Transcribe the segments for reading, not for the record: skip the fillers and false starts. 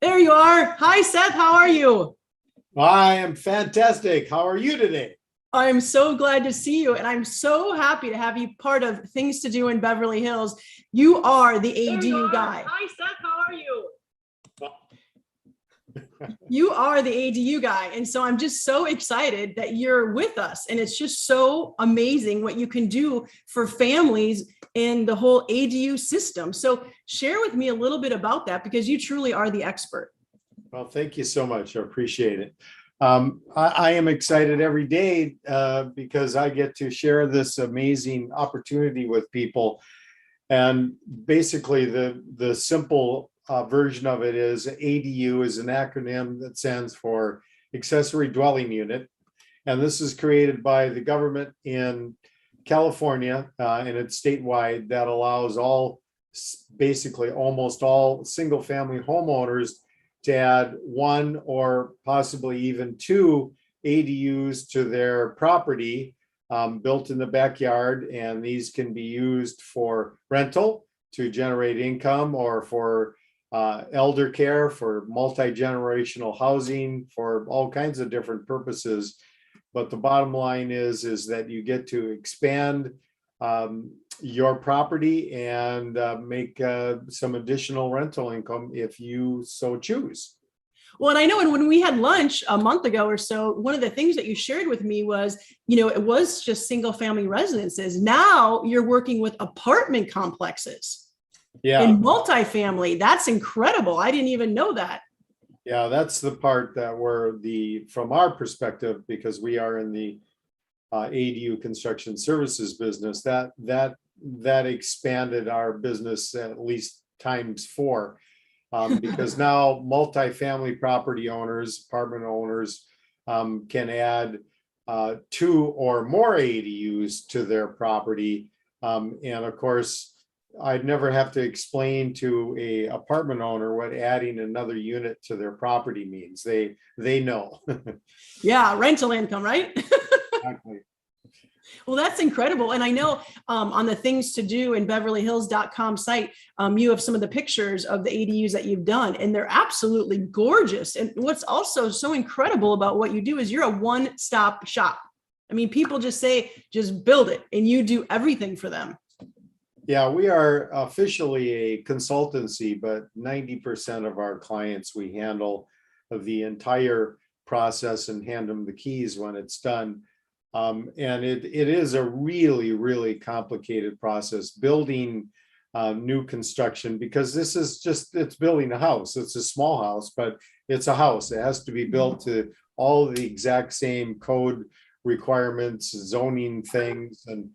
There you are. Hi, Seth. How are you? I am fantastic. How are you today? I'm so glad to see you. And I'm so happy to have you part of Things to Do in Beverly Hills. You are the ADU guy. Hi, Seth. How are you? You are the ADU guy. And so I'm just so excited that you're with us. And it's just so amazing what you can do for families in the whole ADU system. So share with me a little bit about that, because you truly are the expert. Well, thank you so much. I appreciate it. I am excited every day because I get to share this amazing opportunity with people. And basically, the simple version of it is ADU is an acronym that stands for Accessory Dwelling Unit. And this is created by the government in California, and it's statewide, that allows basically almost all single family homeowners to add one or possibly even two ADUs to their property, built in the backyard. And these can be used for rental to generate income, or for elder care, for multi-generational housing, for all kinds of different purposes. But the bottom line is that you get to expand your property and make some additional rental income if you so choose. Well, and I know, and when we had lunch a month ago or so, one of the things that you shared with me was, it was just single family residences. Now you're working with apartment complexes. Yeah. In multifamily. That's incredible. I didn't even know that. Yeah, that's the part that from our perspective, because we are in the ADU construction services business, that expanded our business at least times 4, because now multifamily property owners, apartment owners, can add 2 or more ADUs to their property. And of course, I'd never have to explain to a apartment owner what adding another unit to their property means. They know. Yeah, rental income, right? Exactly. Well, that's incredible. And I know on the Things to Do in BeverlyHills.com site, you have some of the pictures of the ADUs that you've done, and they're absolutely gorgeous. And what's also so incredible about what you do is you're a one-stop shop. I mean, people just say, just build it, and you do everything for them. Yeah, we are officially a consultancy, but 90% of our clients, we handle the entire process and hand them the keys when it's done. And it is a really, really complicated process building new construction, because this is it's building a house. It's a small house, but it's a house. It has to be built to all the exact same code requirements, zoning things, and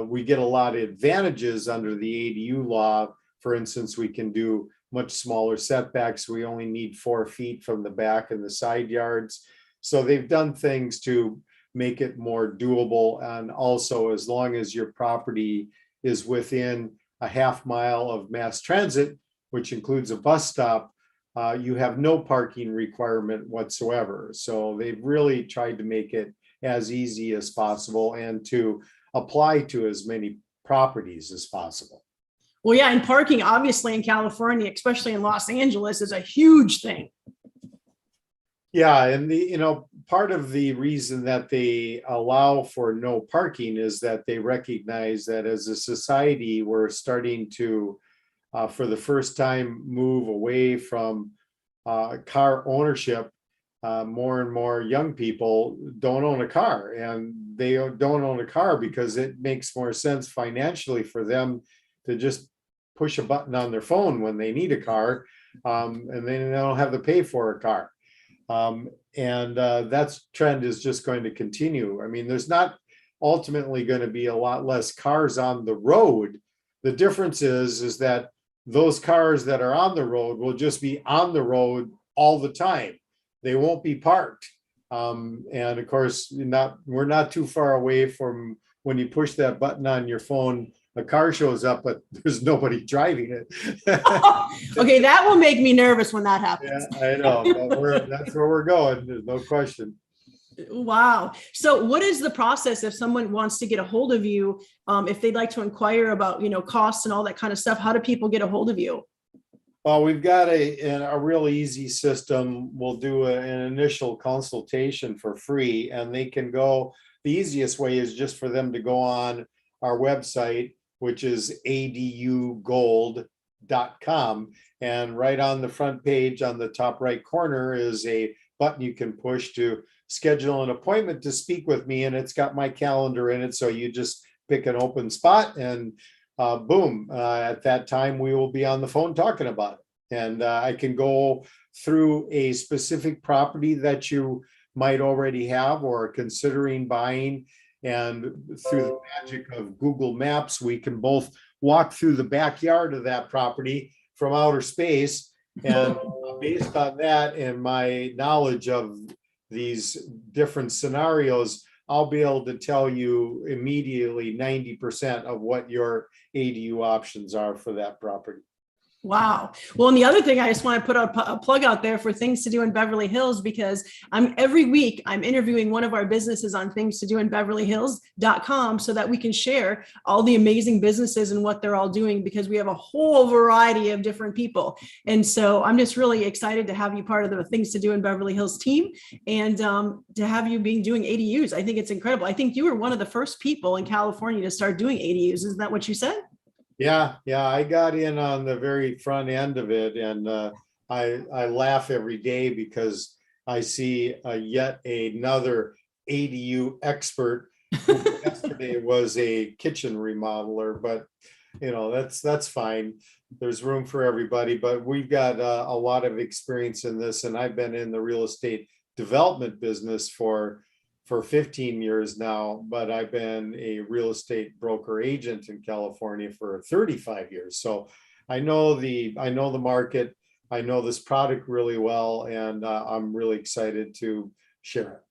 we get a lot of advantages under the ADU law. For instance, we can do much smaller setbacks. We only need 4 feet from the back and the side yards. So they've done things to make it more doable. And also, as long as your property is within a half mile of mass transit, which includes a bus stop, you have no parking requirement whatsoever. So they've really tried to make it as easy as possible and to apply to as many properties as possible. Well, yeah, and parking, obviously, in California, especially in Los Angeles, is a huge thing. Yeah, and part of the reason that they allow for no parking is that they recognize that as a society, we're starting to, for the first time, move away from car ownership. More and more young people don't own a car, and they don't own a car because it makes more sense financially for them to just push a button on their phone when they need a car, and then they don't have to pay for a car. And that trend is just going to continue. I mean, there's not ultimately going to be a lot less cars on the road. The difference is that those cars that are on the road will just be on the road all the time. They won't be parked. And of course, we're not too far away from when you push that button on your phone, a car shows up, but there's nobody driving it. Okay, that will make me nervous when that happens. Yeah, I know. But that's where we're going. There's no question. Wow. So what is the process if someone wants to get a hold of you, if they'd like to inquire about, costs and all that kind of stuff? How do people get a hold of you? Well, we've got a real easy system. We'll do an initial consultation for free, and they can go. The easiest way is just for them to go on our website, which is adugold.com. And right on the front page on the top right corner is a button you can push to schedule an appointment to speak with me. And it's got my calendar in it. So you just pick an open spot and boom, at that time, we will be on the phone talking about it. And I can go through a specific property that you might already have or are considering buying. And through the magic of Google Maps, we can both walk through the backyard of that property from outer space. And based on that and my knowledge of these different scenarios, I'll be able to tell you immediately 90% of what your ADU options are for that property. Wow. Well, and the other thing, I just want to put a plug out there for things to do in Beverly Hills, because every week I'm interviewing one of our businesses on things to do in BeverlyHills.com so that we can share all the amazing businesses and what they're all doing, because we have a whole variety of different people. And so I'm just really excited to have you part of the things to do in Beverly Hills team, and to have you doing ADUs. I think it's incredible. I think you were one of the first people in California to start doing ADUs. Isn't that what you said? Yeah, I got in on the very front end of it, and I laugh every day because I see yet another ADU expert who yesterday was a kitchen remodeler, but that's fine. There's room for everybody, but we've got a lot of experience in this, and I've been in the real estate development business for 15 years now, but I've been a real estate broker agent in California for 35 years. So I know the market, I know this product really well, and I'm really excited to share it.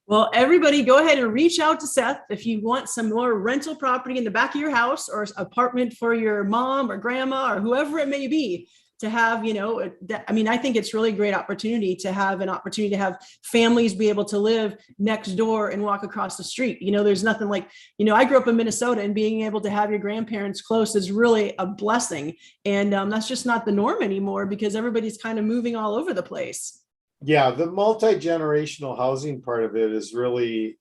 Well, everybody go ahead and reach out to Seth if you want some more rental property in the back of your house, or apartment for your mom or grandma or whoever it may be, to have, I think it's really a great opportunity to have families be able to live next door and walk across the street. There's nothing like, I grew up in Minnesota, and being able to have your grandparents close is really a blessing. And that's just not the norm anymore, because everybody's kind of moving all over the place. Yeah, the multi-generational housing part of it is really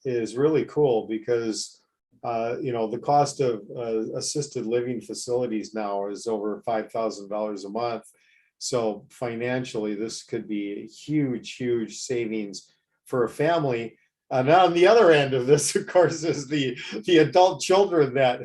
cool, because the cost of assisted living facilities now is over $5,000 a month. So financially, this could be a huge, huge savings for a family. And on the other end of this, of course, is the adult children that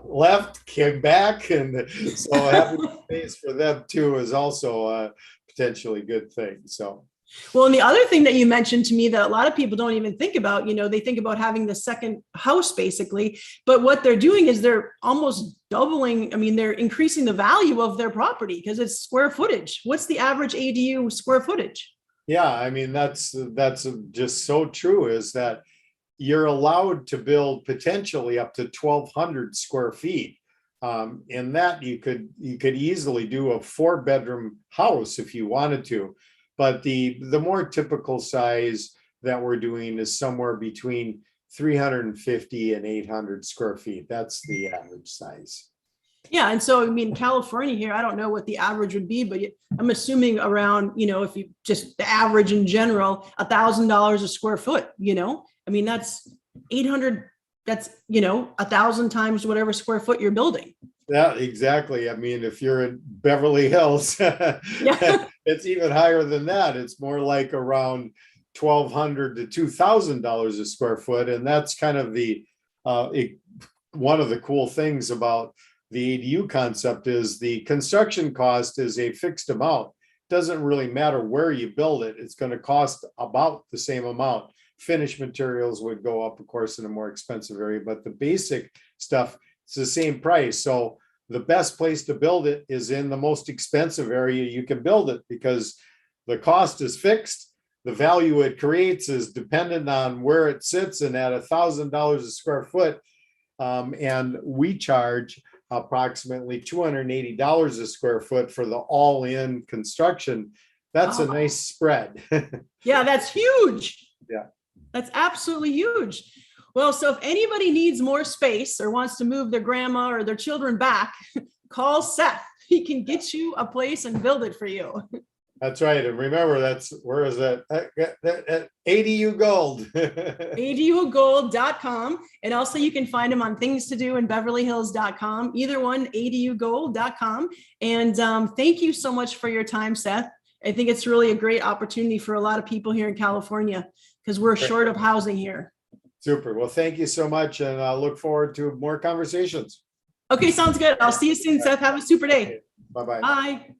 left, came back. And so having space for them too is also a potentially good thing. So. Well, and the other thing that you mentioned to me that a lot of people don't even think about, they think about having the second house basically, but what they're doing is they're almost doubling. They're increasing the value of their property because it's square footage. What's the average ADU square footage? Yeah, that's just so true, is that you're allowed to build potentially up to 1,200 square feet. In that you could easily do a 4-bedroom house if you wanted to. But the more typical size that we're doing is somewhere between 350 and 800 square feet. That's the average size. Yeah. And so, California here, I don't know what the average would be, but I'm assuming around, if you just the average in general, $1,000 a square foot, that's 800, that's, 1,000 times whatever square foot you're building. Yeah, exactly. If you're in Beverly Hills, Yeah. it's even higher than that. It's more like around $1,200 to $2,000 a square foot. And that's kind of one of the cool things about the ADU concept is the construction cost is a fixed amount. Doesn't really matter where you build it. It's going to cost about the same amount. Finished materials would go up, of course, in a more expensive area, but the basic stuff, it's the same price. So the best place to build it is in the most expensive area you can build it, because the cost is fixed. The value it creates is dependent on where it sits, and at $1,000 a square foot. And we charge approximately $280 a square foot for the all-in construction. That's a Oh. nice spread. Yeah, that's huge. Yeah. That's absolutely huge. Well, so if anybody needs more space or wants to move their grandma or their children back, call Seth. He can get you a place and build it for you. That's right. And remember, where is that? ADU Gold. adugold.com. And also you can find him on things to do in beverlyhills.com, either one, adugold.com. And thank you so much for your time, Seth. I think it's really a great opportunity for a lot of people here in California because we're short of housing here. Super. Well, thank you so much. And I'll look forward to more conversations. Okay, sounds good. I'll see you soon, Seth. Have a super day. Bye-bye. Bye.